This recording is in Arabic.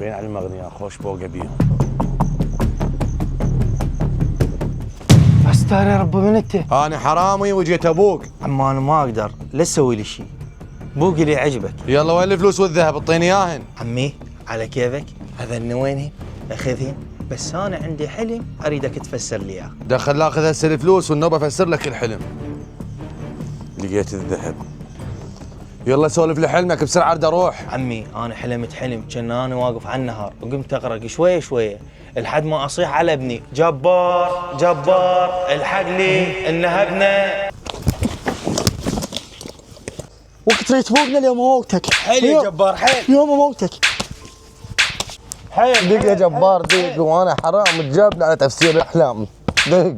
بين على المغنية خوش فوق بيهم. استار يا رب من انت؟ انا حرامي وجيت ابوك. عمو انا ما اقدر، لا تسوي لي شيء. بوقي اللي عجبك. يلا وين الفلوس والذهب؟ اعطيني اياهن. عمي على كيفك، هذا وينهن؟ اخذهن، بس انا عندي حلم اريدك تفسر لي اياه. دخل لاخذ هسه الفلوس والنوبه افسر لك الحلم. لقيت الذهب. يلا سولف لي حلمك بسرعه اريد اروح. عمي انا حلمت حلم كان انا واقف على النهر وقمت اغرق شويه شويه لحد ما اصيح على ابني جبار جبار الحق لي النهبنا. وقت تريد تفوقنا اليوم موتك. حيل يا جبار حيل. يوم موتك. حيل دق يا جبار دق، وانا حرام تجابني على تفسير الاحلام. دق.